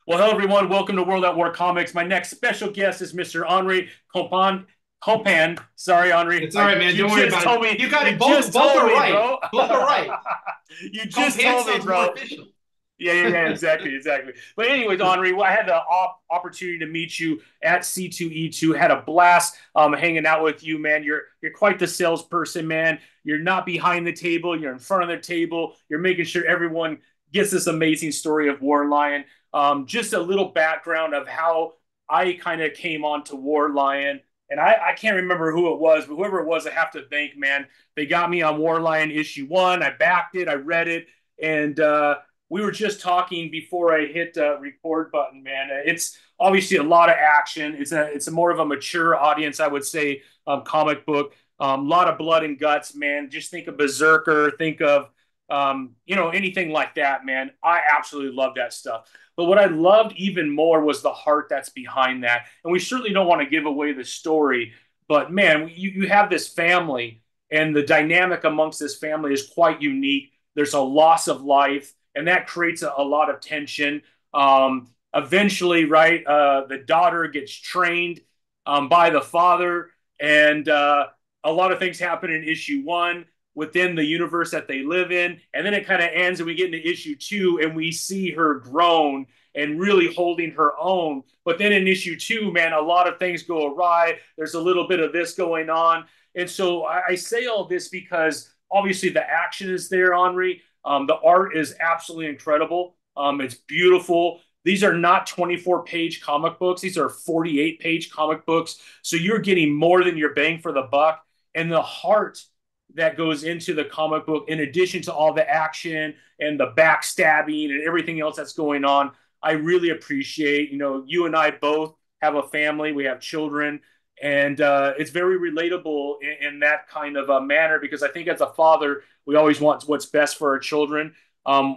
Well, hello everyone. Welcome to World at War Comics. My next special guest is Mr. Onrie Kompan. Kompan. Sorry, Onrie. It's all right, man. You Don't worry just about it. told me. You got You it. Both just both told are me, right. bro. Both are right. You just Compan told me, sounds more bro. official. Yeah, exactly, exactly. But anyways, Henri, well, I had the opportunity to meet you at C2E2. Had a blast hanging out with you, man. You're quite the salesperson, man. You're not behind the table. You're in front of the table. You're making sure everyone gets this amazing story of War Lion. Just a little background of how I kind of came on to War Lion. And I can't remember who it was, but whoever it was, I have to thank, man. They got me on War Lion issue 1. I backed it. I read it. And we were just talking before I hit record button, man. It's obviously a lot of action. It's a more of a mature audience, I would say, comic book. A lot of blood and guts, man. Just think of Berserker. Think of anything like that, man. I absolutely love that stuff. But what I loved even more was the heart that's behind that. And we certainly don't want to give away the story, but man, you have this family, and the dynamic amongst this family is quite unique. There's a loss of life, and that creates a lot of tension. Eventually, right, the daughter gets trained by the father, and a lot of things happen in issue 1 within the universe that they live in, and then it kind of ends, and we get into issue 2, and we see her grown and really holding her own. But then in issue 2, man, a lot of things go awry. There's a little bit of this going on, and so I say all this because obviously the action is there, Henri. The art is absolutely incredible. It's beautiful. These are not 24-page comic books. These are 48-page comic books. So you're getting more than your bang for the buck. And the heart that goes into the comic book, in addition to all the action and the backstabbing and everything else that's going on, I really appreciate. You and I both have a family. We have children. And it's very relatable in that kind of a manner, because I think as a father, we always want what's best for our children.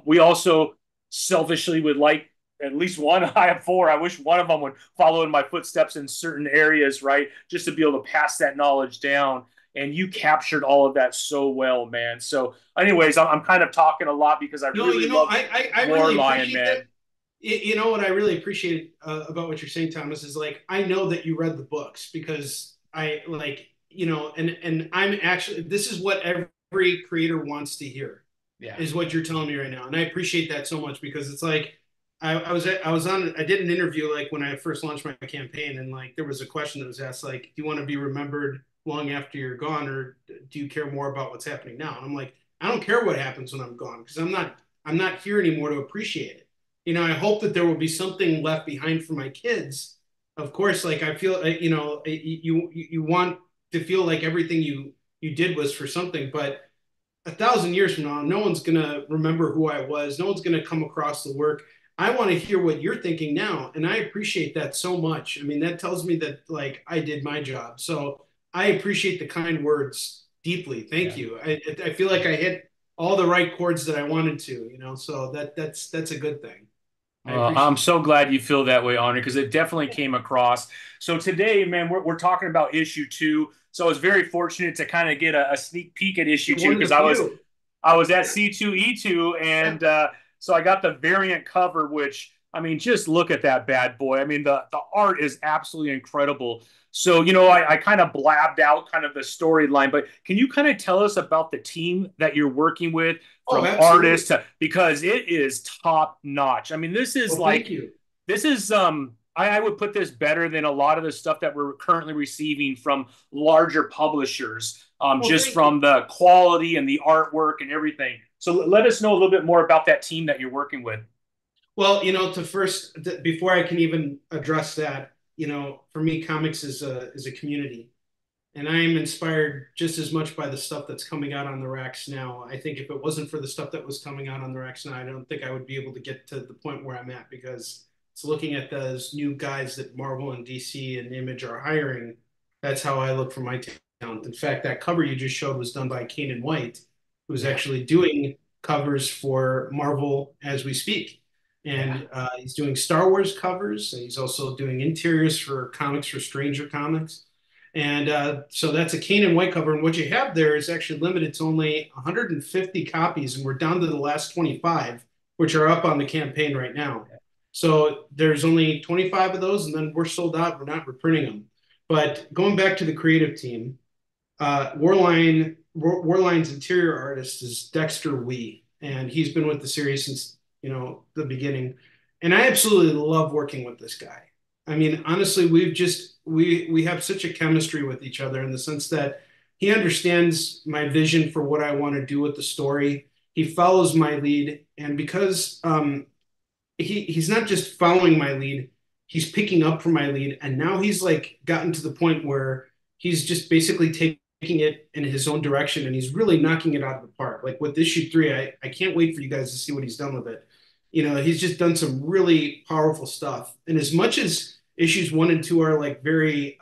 We also selfishly would like at least one. I have four. I wish one of them would follow in my footsteps in certain areas, right? Just to be able to pass that knowledge down. And you captured all of that so well, man. So, anyways, I'm kind of talking a lot because I No, really love I War really Lion, appreciate that. man. You know what I really appreciate about what you're saying, Thomas, is like I know that you read the books because I like and I'm actually this is what every creator wants to hear Yeah. is what you're telling me right now, and I appreciate that so much because it's like I did an interview like when I first launched my campaign, and like there was a question that was asked like, do you want to be remembered long after you're gone, or do you care more about what's happening now? And I'm like, I don't care what happens when I'm gone because I'm not here anymore to appreciate it. I hope that there will be something left behind for my kids. Of course, like I feel, you want to feel like everything you did was for something, but 1,000 years from now, no one's gonna remember who I was. No one's gonna come across the work. I want to hear what you're thinking now, and I appreciate that so much. I mean, that tells me that like I did my job. So I appreciate the kind words deeply. Thank Yeah. you. I feel like I hit all the right chords that I wanted to. So that's a good thing. I Well, I'm appreciate so glad you feel that way, Honor, because it definitely came across. So today, man, we're talking about issue 2. So I was very fortunate to kind of get a sneak peek at issue it. two One of because the I was few. I was at C2E2, Yeah. and so I got the variant cover, which I mean, just look at that bad boy. I mean, the art is absolutely incredible. So I kind of blabbed out kind of the storyline, but can you kind of tell us about the team that you're working with, Oh, from absolutely. artists to, because it is top notch. I mean, this is Well, thank like you. this is I would put this better than a lot of the stuff that we're currently receiving from larger publishers, Well, just thank you. from the quality and the artwork and everything. So let us know a little bit more about that team that you're working with. Well, before I can even address that, for me, comics is a community, and I am inspired just as much by the stuff that's coming out on the racks now. I think if it wasn't for the stuff that was coming out on the racks now, I don't think I would be able to get to the point where I'm at because it's looking at those new guys that Marvel and DC and Image are hiring. That's how I look for my talent. In fact, that cover you just showed was done by Kane White, who's Yeah, actually doing covers for Marvel as we speak. yeah. And he's doing Star Wars covers. And he's also doing interiors for comics for Stranger Comics. And so that's a Kane White cover. And what you have there is actually limited to only 150 copies. And we're down to the last 25, which are up on the campaign right now. So there's only 25 of those, and then we're sold out. We're not reprinting them. But going back to the creative team, Warline's interior artist is Dexter Wee, and he's been with the series since the beginning. And I absolutely love working with this guy. I mean, honestly, we have such a chemistry with each other in the sense that he understands my vision for what I want to do with the story. He follows my lead, and because he's not just following my lead, he's picking up from my lead, and now he's like gotten to the point where he's just basically taking it in his own direction, and he's really knocking it out of the park. Like with issue 3, I can't wait for you guys to see what he's done with it. He's just done some really powerful stuff. And as much as issues 1 and 2 are like very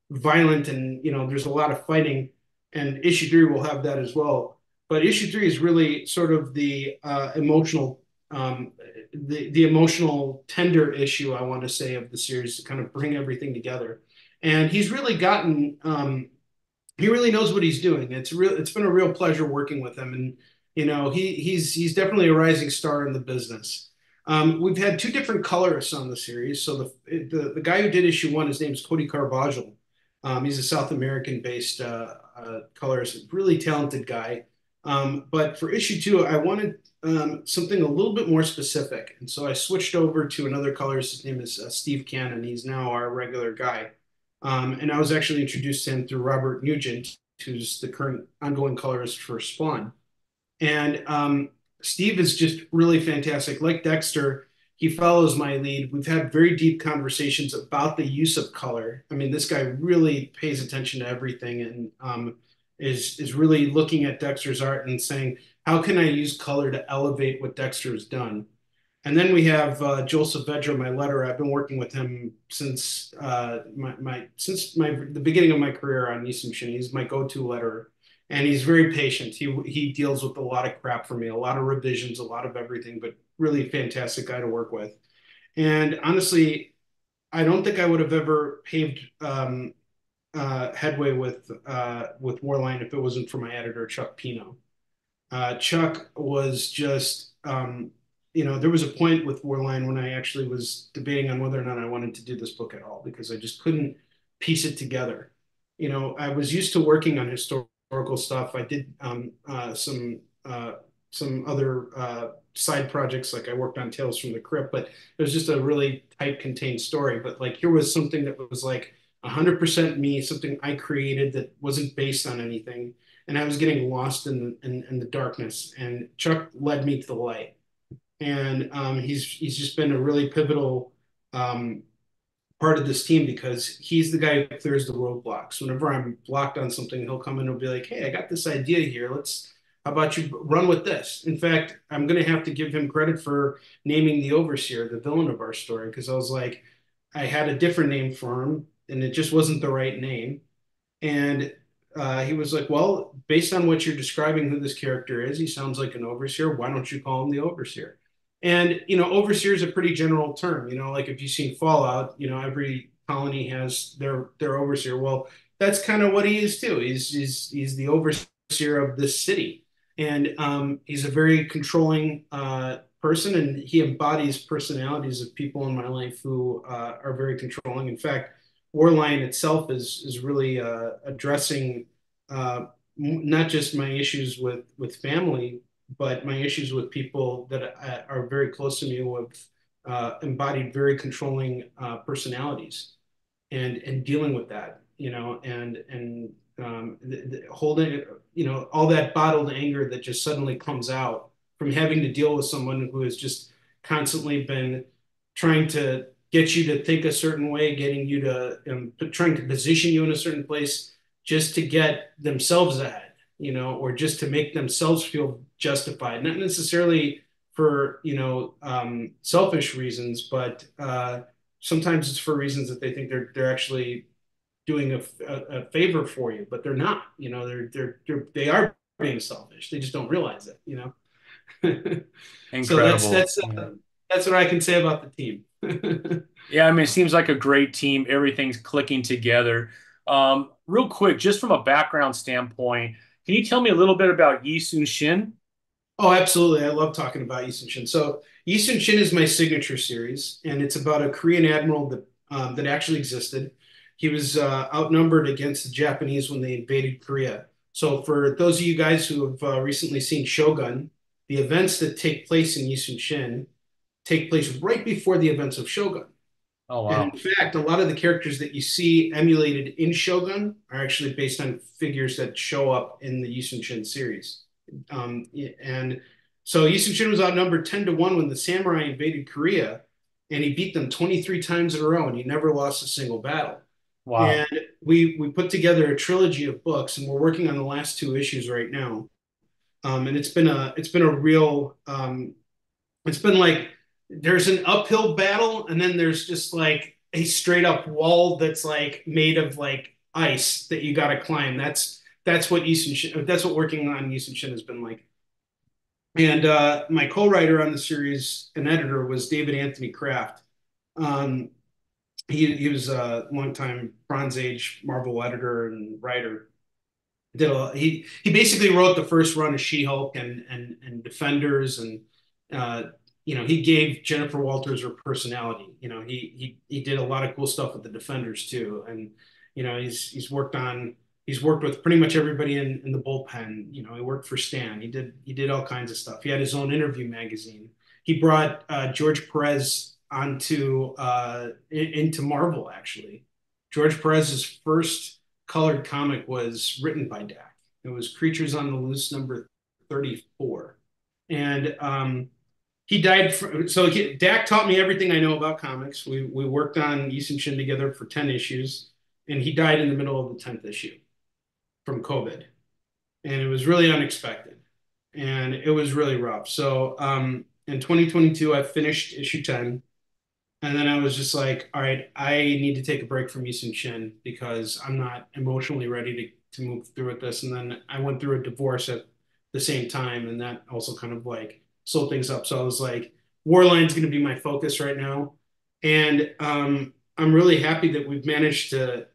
violent, and there's a lot of fighting, and issue 3 will have that as well. But issue 3 is really sort of the the emotional tender issue, I want to say, of the series to kind of bring everything together. And he's really gotten he really knows what he's doing. It's been a real pleasure working with him, and he's definitely a rising star in the business. We've had 2 different colorists on the series. So the guy who did issue 1, his name is Cody Carvajal. He's a South American based colorist, really talented guy. But for issue 2, I wanted something a little bit more specific. And so I switched over to another colorist. His name is Steve Cannon. He's now our regular guy. And I was actually introduced to him through Robert Nugent, who's the current ongoing colorist for Spawn. And Steve is just really fantastic. Like Dexter, he follows my lead. We've had very deep conversations about the use of color. I mean, this guy really pays attention to everything, and is really looking at Dexter's art and saying, how can I use color to elevate what Dexter has done? And then we have Joel Saavedra, my letterer. I've been working with him since the beginning of my career on Nissan Shin. He's my go-to letterer, and he's very patient. He deals with a lot of crap for me, a lot of revisions, a lot of everything, but really fantastic guy to work with. And honestly, I don't think I would have ever paved headway with Warline if it wasn't for my editor Chuck Pino. Chuck was just, there was a point with Warline when I actually was debating on whether or not I wanted to do this book at all because I just couldn't piece it together. I was used to working on historical stuff. I did some other side projects, like I worked on Tales from the Crypt, but it was just a really tight, contained story. But like here was something that was like 100% me, something I created that wasn't based on anything, and I was getting lost in the darkness. And Chuck led me to the light, and he's just been a really pivotal part of this team because he's the guy who clears the roadblocks. Whenever I'm blocked on something, he'll come in and be like, "Hey, I got this idea here. How about you run with this?" In fact, I'm going to have to give him credit for naming the Overseer, the villain of our story, because I was like, I had a different name for him, and it just wasn't the right name. And he was like, "Well, based on what you're describing who this character is, he sounds like an overseer. Why don't you call him the overseer?" And overseer is a pretty general term. Like if you've seen Fallout, every colony has their overseer. Well, that's kind of what he is too. He's the overseer of this city, and he's a very controlling person, and he embodies personalities of people in my life who are very controlling. In fact, Warline itself is really addressing not just my issues with family, but my issues with people that are very close to me who have embodied very controlling personalities, and dealing with that, holding, all that bottled anger that just suddenly comes out from having to deal with someone who has just constantly been trying to get you to think a certain way, getting you to trying to position you in a certain place just to get themselves ahead, or just to make themselves feel justified, not necessarily for selfish reasons, but sometimes it's for reasons that they think they're actually doing a favor for you, but they're not. They are being selfish. They just don't realize it. So Incredible. Yeah. that's what I can say about the team. Yeah, I mean, it seems like a great team. Everything's clicking together. Real quick, just from a background standpoint, can you tell me a little bit about Yi Sun Shin? Oh, absolutely. I love talking about Easton Shin. So Easton Shin is my signature series, and it's about a Korean admiral that actually existed. He was outnumbered against the Japanese when they invaded Korea. So for those of you guys who have recently seen Shogun, the events that take place in Easton Shin take place right before the events of Shogun. Oh And wow. in fact, a lot of the characters that you see emulated in Shogun are actually based on figures that show up in the Easton Shin series. And so Easton Shin was outnumbered 10-1 when the samurai invaded Korea, and he beat them 23 times in a row, and he never lost a single battle. Wow. And we put together a trilogy of books, and we're working on the last two issues right now. And it's been a real it's been like there's an uphill battle, and then there's just like a straight up wall that's like made of like ice that you got to climb. That's what that's what working on Easton Shin has been like. And my co-writer on the series and editor was David Anthony Kraft. Um, he was a longtime Bronze Age Marvel editor and writer. He basically wrote the first run of She-Hulk and Defenders, and uh, he gave Jennifer Walters her personality. He did a lot of cool stuff with the Defenders too, and he's worked with pretty much everybody in the bullpen. He worked for Stan. He did all kinds of stuff. He had his own interview magazine. He brought George Perez into Marvel actually. George Perez's first colored comic was written by Dak. It was Creatures on the Loose number 34. And he died. Dak taught me everything I know about comics. We worked on Easton Shin together for 10 issues, and he died in the middle of the 10th issue from COVID. And it was really unexpected. And it was really rough. So in 2022, I finished issue 10. And then I was just like, all right, I need to take a break from Easton Shin because I'm not emotionally ready to move through with this. And then I went through a divorce at the same time, and that also kind of like slowed things up. So I was like, Warline's going to be my focus right now. And I'm really happy that we've managed to,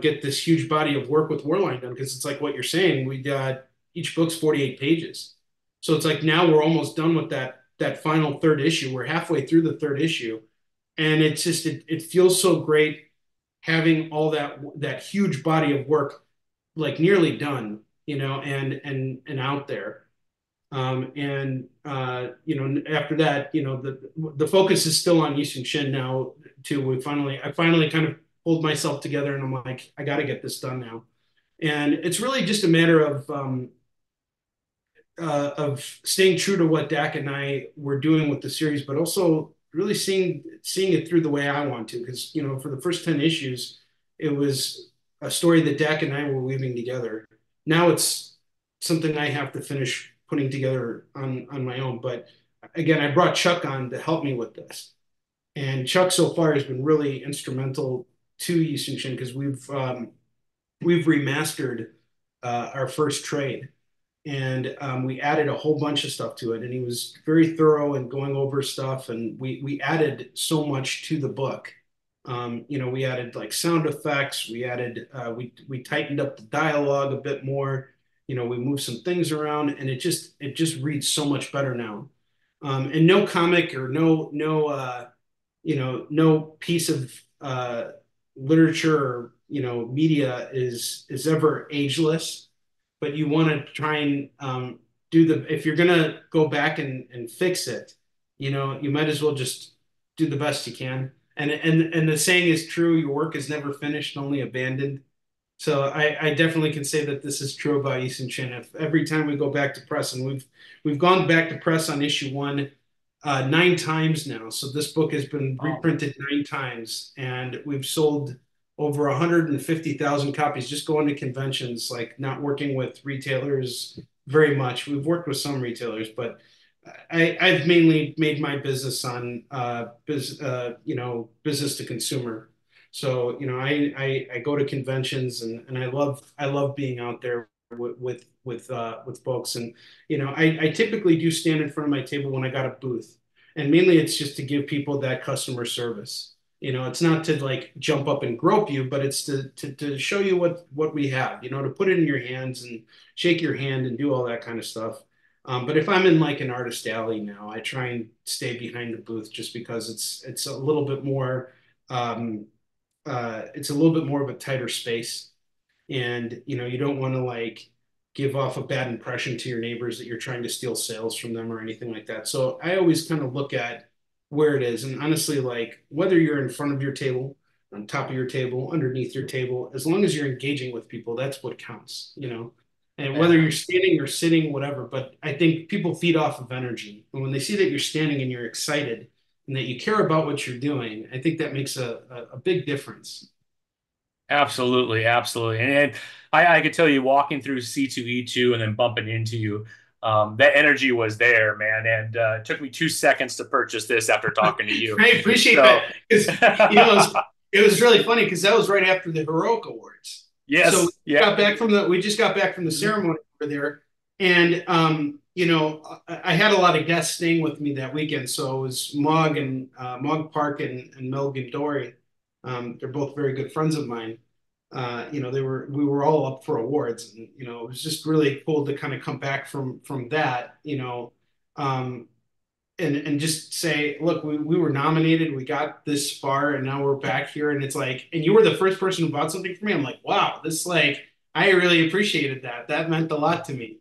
get this huge body of work with Warline done because it's like what you're saying. We got each book's 48 pages. So it's like now we're almost done with that final third issue. We're halfway through the third issue, and it's just it feels so great having all that huge body of work like nearly done, and out there. And after that, the focus is still on Yixin Shin now too. I finally kind of pulled myself together, and I'm like, I got to get this done now. And it's really just a matter of staying true to what Dak and I were doing with the series, but also really seeing it through the way I want to. Because for the first 10 issues, it was a story that Dak and I were weaving together. Now it's something I have to finish putting together on my own. But again, I brought Chuck on to help me with this, and Chuck so far has been really instrumental to Yixin Shin because we've remastered our first trade, and we added a whole bunch of stuff to it. And he was very thorough in going over stuff, and we added so much to the book. We added like sound effects. We added we tightened up the dialogue a bit more. We moved some things around, and it just reads so much better now. And no comic or no piece of literature or media is ever ageless, but you want to try and if you're gonna go back and fix it, you might as well just do the best you can. And the saying is true: your work is never finished, only abandoned. So I definitely can say that this is true about Easton Chin. If every time we go back to press, and we've gone back to press on issue one 9 times now. So this book has been Oh, reprinted 9 times, and we've sold over 150,000 copies just going to conventions, like not working with retailers very much. We've worked with some retailers, but I've mainly made my business on business to consumer. So I go to conventions, and I love being out there with folks. And I typically do stand in front of my table when I got a booth, and mainly it's just to give people that customer service. It's not to like jump up and grope you, but it's to show you what we have, to put it in your hands and shake your hand and do all that kind of stuff. But if I'm in like an artist alley now, I try and stay behind the booth just because it's a little bit more um, it's a little bit more of a tighter space, and you don't want to like give off a bad impression to your neighbors that you're trying to steal sales from them or anything like that. So I always kind of look at where it is, and honestly, like whether you're in front of your table, on top of your table, underneath your table, as long as you're engaging with people, that's what counts. And whether Yeah. you're standing or sitting, whatever. But I think people feed off of energy, and when they see that you're standing and you're excited and that you care about what you're doing, I think that makes a big difference. Absolutely, absolutely. And I could tell you walking through C2E2 and then bumping into you, that energy was there, man. And it took me 2 seconds to purchase this after talking to you. I appreciate that So, because it was really funny because that was right after the Heroic Awards. So yes, yeah. we just got back from the ceremony over there, and I had a lot of guests staying with me that weekend. So it was Mog Park and Melvin Dory. They're both very good friends of mine. We were all up for awards, and it was just really cool to kind of come back from that. Um, and just say, look, we were nominated, we got this far, and now we're back here. And it's like, and you were the first person who bought something for me. I'm like, wow, this like, I really appreciated that. That meant a lot to me.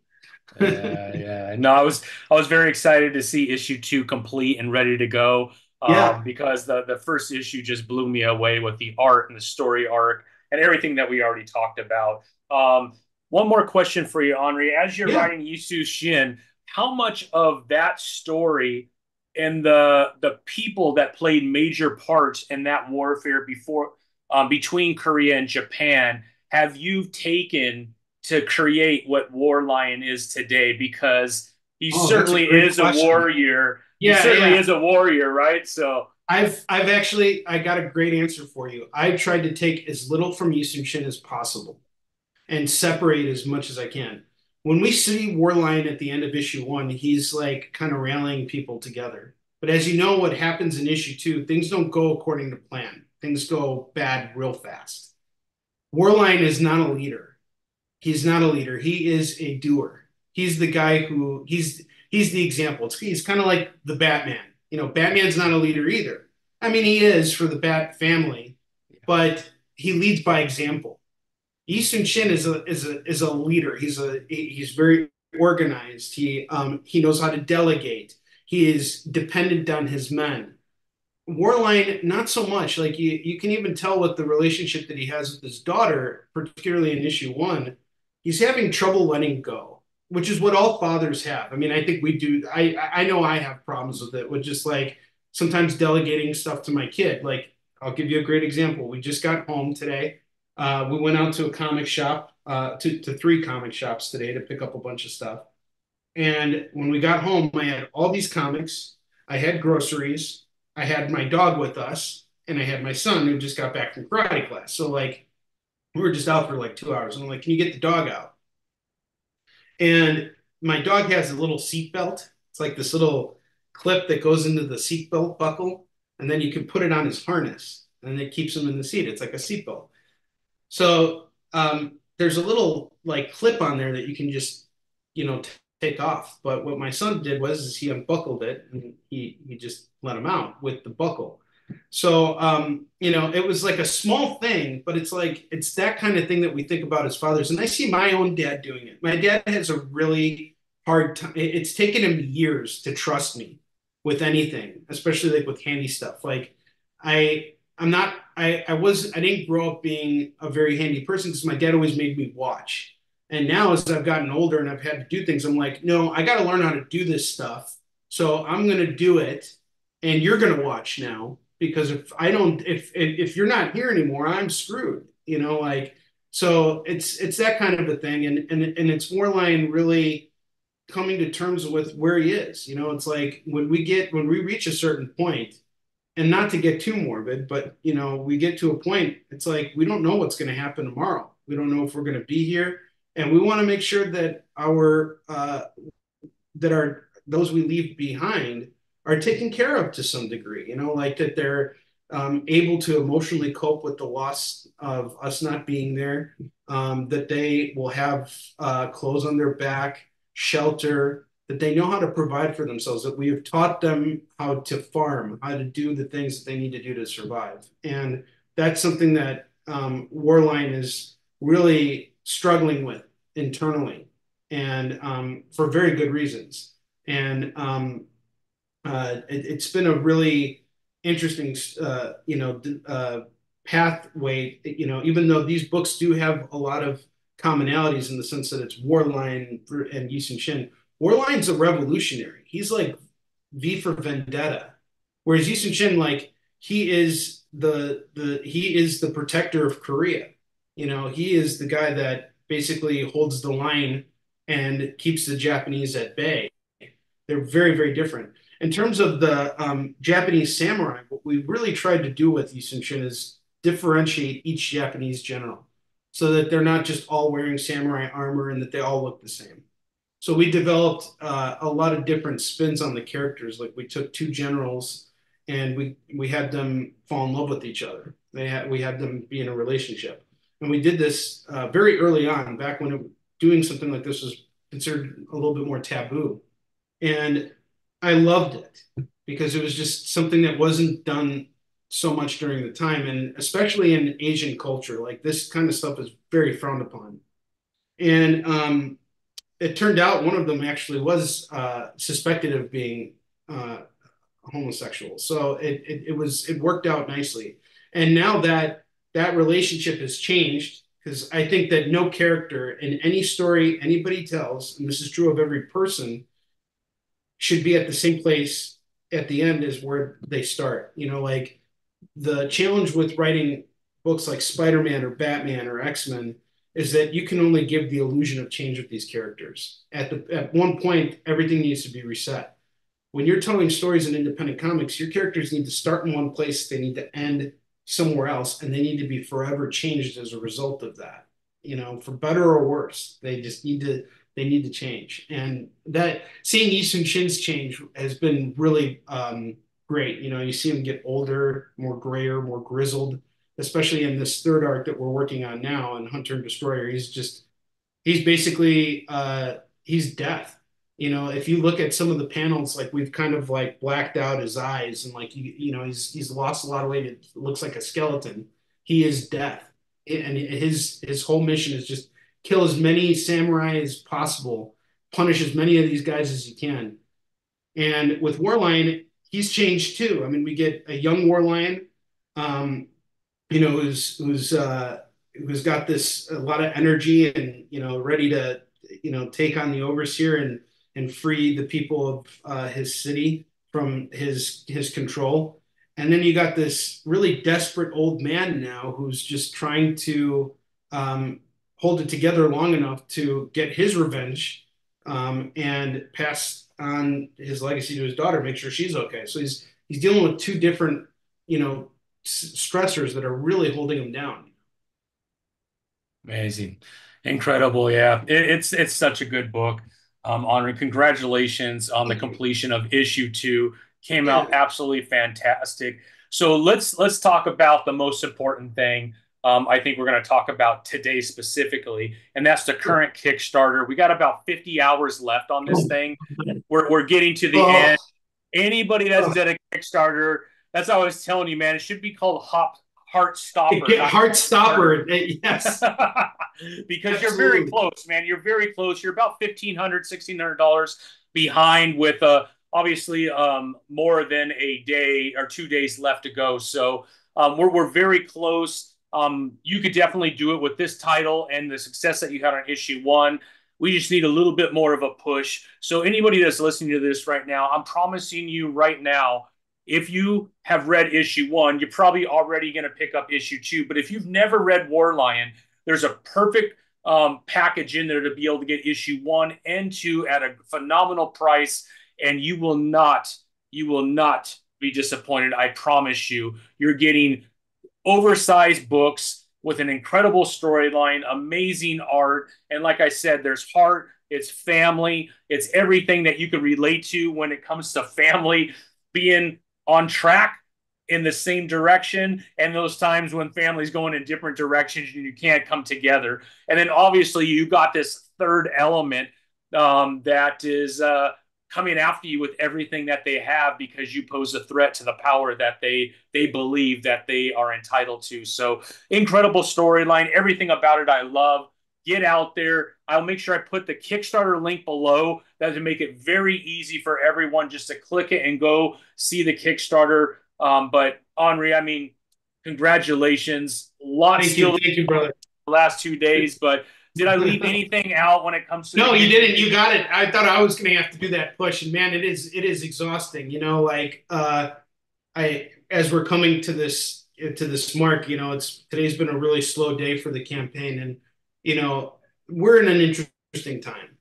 Yeah, yeah. No, I was very excited to see issue two complete and ready to go. Yeah, Because the first issue just blew me away with the art and the story arc and everything that we already talked about. One more question for you, Henri. As you're yeah. writing Yisu Shin, how much of that story and the people that played major parts in that warfare before between Korea and Japan have you taken to create what War Lion is today? Because he Oh, that's a certainly great is a question. warrior. He Yeah, certainly yeah. is a warrior, right? So I've actually I got a great answer for you. I tried to take as little from Yusuf Shin as possible and separate as much as I can. When we see Warline at the end of issue one, he's like kind of rallying people together. But as you know, what happens in issue two, things don't go according to plan. Things go bad real fast. Warline is not a leader. He's not a leader. He is a doer. He's the guy who he's the example. He's kind of like the Batman. Batman's not a leader either. I mean, he is for the Bat family, but he leads by example. Easton Chin is a leader. He's very organized. He knows how to delegate. He is dependent on his men. Warline, not so much. Like you can even tell with the relationship that he has with his daughter, particularly in issue one, he's having trouble letting go, which is what all fathers have. I mean, I think we do. I know I have problems with it, with just like sometimes delegating stuff to my kid. Like I'll give you a great example. We just got home today. We went out to a comic shop, to three comic shops today to pick up a bunch of stuff. And when we got home, I had all these comics, I had groceries, I had my dog with us, and I had my son who just got back from karate class. So like we were just out for like 2 hours. And I'm like, can you get the dog out? And my dog has a little seat belt. It's like this little clip that goes into the seat belt buckle, and then you can put it on his harness, and it keeps him in the seat. It's like a seat belt. So there's a little like clip on there that you can just, take off. But what my son did was is he unbuckled it and he just let him out with the buckle. So it was like a small thing, but it's like it's that kind of thing that we think about as fathers. And I see my own dad doing it. My dad has a really hard time. It's taken him years to trust me with anything, especially like with handy stuff. Like I'm not I didn't grow up being a very handy person because my dad always made me watch. And now as I've gotten older and I've had to do things, I'm like, no, I got to learn how to do this stuff. So I'm going to do it and you're going to watch now because if you're not here anymore, I'm screwed, like so it's that kind of a thing and it's more like really coming to terms with where he is. It's like when we reach a certain point, and not to get too morbid, but we get to a point, it's like we don't know what's going to happen tomorrow. We don't know if we're going to be here, and we want to make sure that our those we leave behind are taken care of to some degree. Like that they're able to emotionally cope with the loss of us not being there. That they will have clothes on their back, shelter, that they know how to provide for themselves, that we have taught them how to farm, how to do the things that they need to do to survive. And that's something that Warline is really struggling with internally, and for very good reasons. And it's been a really interesting, pathway. Even though these books do have a lot of commonalities in the sense that it's Warline and Yi Sun Shin. Warline's a revolutionary. He's like V for Vendetta, whereas Yi Sun Shin, like he is the protector of Korea. He is the guy that basically holds the line and keeps the Japanese at bay. They're very, very different. In terms of the Japanese samurai, what we really tried to do with Yi Sun Shin is differentiate each Japanese general so that they're not just all wearing samurai armor and that they all look the same. So we developed a lot of different spins on the characters. Like we took two generals and we had them fall in love with each other. We had them be in a relationship, and we did this very early on, back when doing something like this was considered a little bit more taboo. And I loved it because it was just something that wasn't done so much during the time, and especially in Asian culture, like this kind of stuff is very frowned upon. And it turned out one of them actually was suspected of being homosexual, so it worked out nicely. And now that that relationship has changed, because I think that no character in any story anybody tells, and this is true of every person, should be at the same place at the end as where they start. Like the challenge with writing books like Spider-Man or Batman or X-Men is that you can only give the illusion of change with these characters. At one point, everything needs to be reset. When you're telling stories in independent comics, your characters need to start in one place, they need to end somewhere else, and they need to be forever changed as a result of that. For better or worse, they need to change. And that seeing Yi Sun Shin's change has been really great. You see him get older, more grayer, more grizzled, especially in this third arc that we're working on now in Hunter and Destroyer. He's basically he's death. If you look at some of the panels, like we've kind of like blacked out his eyes, and like he's lost a lot of weight. It looks like a skeleton. He is death, and his whole mission is just kill as many samurai as possible, punish as many of these guys as you can. And with Warline, he's changed too. I mean, we get a young Warline, um, who's got this a lot of energy and ready to take on the overseer and free the people of his city from his control. And then you got this really desperate old man now who's just trying to hold it together long enough to get his revenge, and pass on his legacy to his daughter, make sure she's okay. So he's dealing with two different, stressors that are really holding him down. Amazing. Incredible. Yeah. It's such a good book. Onrie, congratulations on the Thank you. completion of issue 2. Came out Yeah. absolutely fantastic. So let's talk about the most important thing. I think we're going to talk about today specifically, and that's the Sure. current Kickstarter. We got about 50 hours left on this thing. We're getting to the Oh, end. Anybody that's oh. done a Kickstarter, that's what I was telling you, man. It should be called Heart Stopper, not Heart Kickstarter. stopper. Yes, Because you're very absolutely. close, man. You're very close. You're about $1,500, $1,600 behind with obviously more than a day or 2 days left to go. So we're very close. You could definitely do it with this title and the success that you had on issue 1. We just need a little bit more of a push. So anybody that's listening to this right now, I'm promising you right now, if you have read issue 1, you're probably already going to pick up issue 2. But if you've never read War Lion, there's a perfect package in there to be able to get issue 1 and 2 at a phenomenal price, and you will not be disappointed. I promise you. You're getting oversized books with an incredible storyline, amazing art, and like I said, there's heart. It's family. It's everything that you can relate to when it comes to family being on track in the same direction, and those times when families going in different directions and you can't come together. And then obviously you got this third element that is coming after you with everything that they have because you pose a threat to the power that they believe that they are entitled to. So incredible storyline, everything about it I love. Get out there. I'll make sure I put the Kickstarter link below. That to make it very easy for everyone just to click it and go see the Kickstarter. But Onrie, I mean, congratulations. A lot still Thank you, brother. the last 2 days, but did I leave anything out when it comes to the No, you campaign? didn't. You got it. I thought I was going to have to do that push, and man, it is exhausting. Like I as we're coming to this mark, it's today's been a really slow day for the campaign, and you know we're in an interesting time.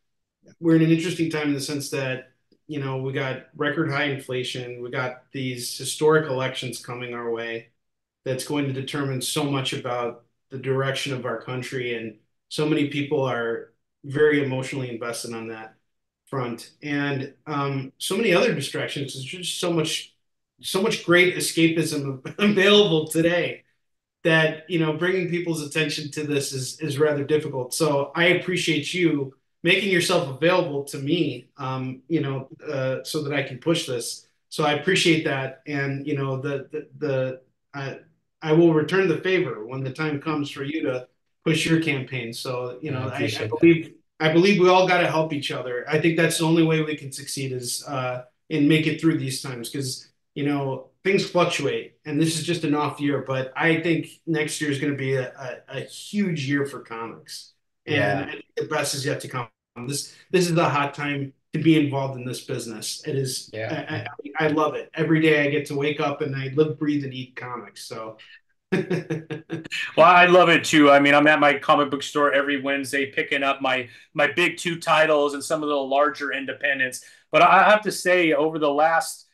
We're in an interesting time in the sense that we got record high inflation, we got these historic elections coming our way that's going to determine so much about the direction of our country, and so many people are very emotionally invested on that front, and so many other distractions. There's just so much great escapism available today that bringing people's attention to this is rather difficult. So I appreciate you making yourself available to me, so that I can push this. So I appreciate that, and I will return the favor when the time comes for you to push your campaign. So I I appreciate that. believe we all got to help each other. I think that's the only way we can succeed is and make it through these times, because things fluctuate, and this is just an off year. But I think next year is going to be a huge year for comics, and Yeah. I think the best is yet to come. This is the hot time to be involved in this business. It is. Yeah. I love it. Every day I get to wake up and I live, breathe, and eat comics. So. Well, I love it too. I mean, I'm at my comic book store every Wednesday picking up my big two titles and some of the larger independents. But I have to say, over the last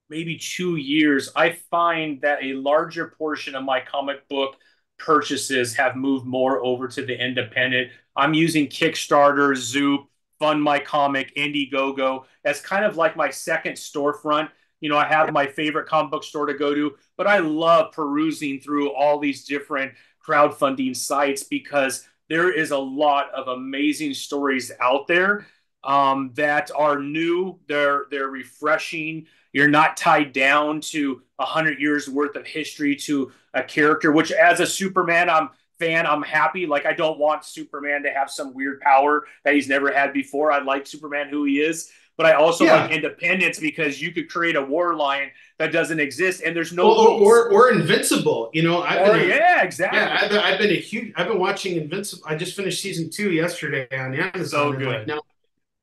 maybe 2 years, I find that a larger portion of my comic book purchases have moved more over to the independent. I'm using Kickstarter, Zoop, Fund My Comic, Indiegogo as kind of like my second storefront. I have my favorite comic book store to go to, but I love perusing through all these different crowdfunding sites because there is a lot of amazing stories out there that are new. They're refreshing. You're not tied down to 100 years worth of history to a character. Which, as a Superman, I'm happy. Like, I don't want Superman to have some weird power that he's never had before. I like Superman who he is, but I also like Yeah. independence because you could create a war lion that doesn't exist and there's no Well, rules. or Invincible. Yeah, exactly. I've been watching Invincible. I just finished season 2 yesterday on So Amazon, and like good. now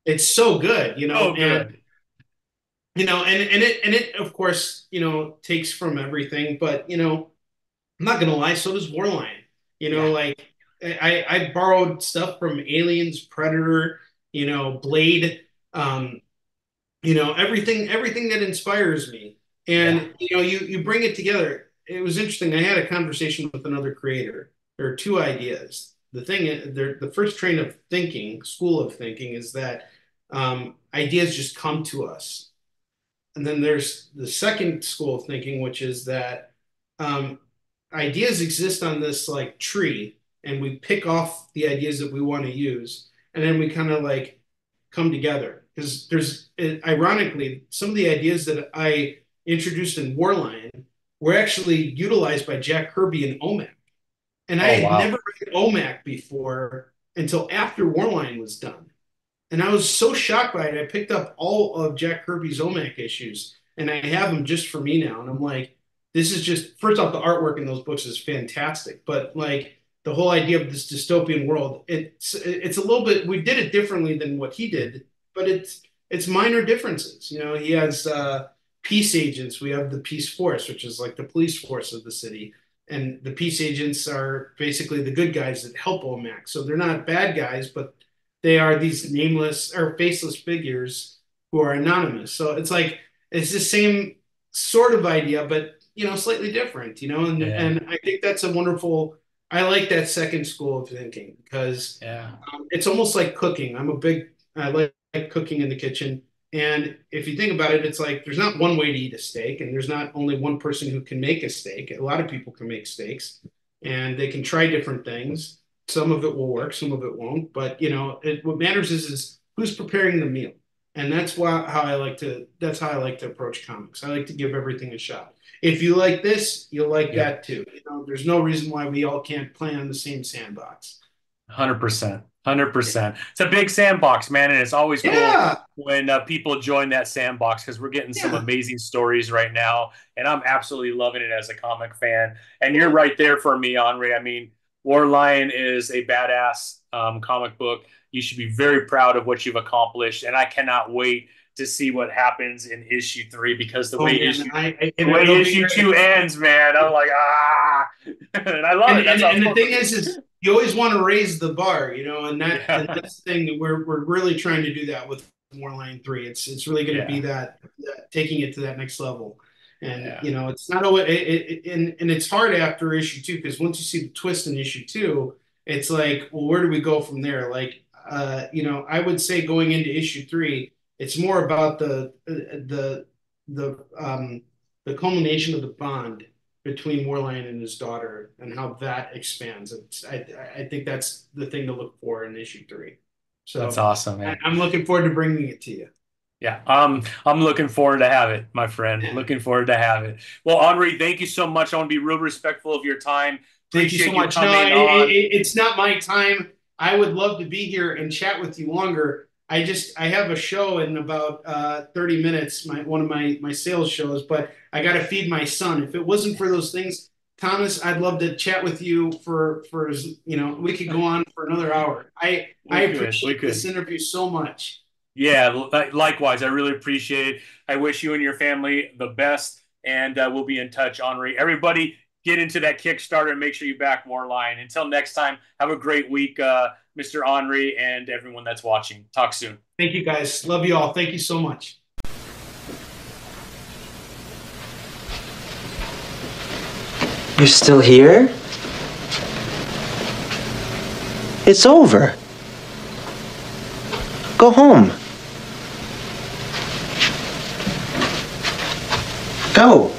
it's so good, So and good. and it of course takes from everything, but I'm not gonna lie, so does Warline. Yeah. Like I borrowed stuff from Aliens, Predator, Blade, um, everything that inspires me, Yeah. and you bring it together. It was interesting. I had a conversation with another creator. There are two ideas. The first train of thinking, school of thinking, is that ideas just come to us, and then there's the second school of thinking, which is that um, ideas exist on this like tree, and we pick off the ideas that we want to use, and then we kind of like come together. Because ironically, some of the ideas that I introduced in Warline were actually utilized by Jack Kirby in OMAC, and I Oh, had wow. never read OMAC before until after Warline was done. And I was so shocked by it. I picked up all of Jack Kirby's OMAC issues, and I have them just for me now. And I'm like, this is just, first off, the artwork in those books is fantastic. But like the whole idea of this dystopian world, it's a little bit, we did it differently than what he did, but it's minor differences. He has peace agents. We have the peace force, which is like the police force of the city. And the peace agents are basically the good guys that help OMAC. So they're not bad guys, but they are these nameless or faceless figures who are anonymous. So it's like it's the same sort of idea, but slightly different. Yeah. And I think that's a wonderful. I like that second school of thinking because Yeah. it's almost like cooking. I like cooking in the kitchen. And if you think about it, it's like there's not one way to eat a steak, and there's not only one person who can make a steak. A lot of people can make steaks, and they can try different things. Some of it will work, some of it won't. But what matters is who's preparing the meal. And that's how I like to approach comics. I like to give everything a shot. If you like this, you'll like Yep. that too. There's no reason why we all can't play on the same sandbox. 100%. 100%. It's a big sandbox, man, and it's always cool Yeah, when people join that sandbox because we're getting some yeah, amazing stories right now, and I'm absolutely loving it as a comic fan. And you're right there for me, Henri. I mean, War Lion is a badass comic book. You should be very proud of what you've accomplished, and I cannot wait to see what happens in issue 3 because oh man, the and way it'll be issue 2 ends, man, I'm like and I love and it. That's and, how and the pumped thing it is you always want to raise the bar, and Yeah. that's the thing that we're really trying to do that with Warline 3. It's really going to be Yeah. that taking it to that next level. And Yeah. it's not always and it's hard after issue 2 because once you see the twist in issue 2, it's like, well, where do we go from there? Like, I would say going into issue 3, it's more about the culmination of the bond between Warline and his daughter and how that expands. I think that's the thing to look for in issue 3. That's So awesome, man. I'm looking forward to bringing it to you. Yeah, I'm looking forward to have it, my friend. Yeah. Looking forward to have it. Well, Henri, thank you so much. I want to be real respectful of your time. Thank you so Appreciate you much. No, coming on. it's not my time. I would love to be here and chat with you longer. I have a show in about 30 minutes, one of my sales shows, but I got to feed my son. If it wasn't for those things, Thomas, I'd love to chat with you for we could go on for another hour. I We appreciate this could. interview so much. Yeah, likewise. I really appreciate it. I wish you and your family the best, and we'll be in touch, Henri. Everybody, get into that Kickstarter and make sure you back more Lion. Until next time, have a great week, Mr. Henri, and everyone that's watching. Talk soon. Thank you, guys. Love you all. Thank you so much. You're still here? It's over. Go home. Go.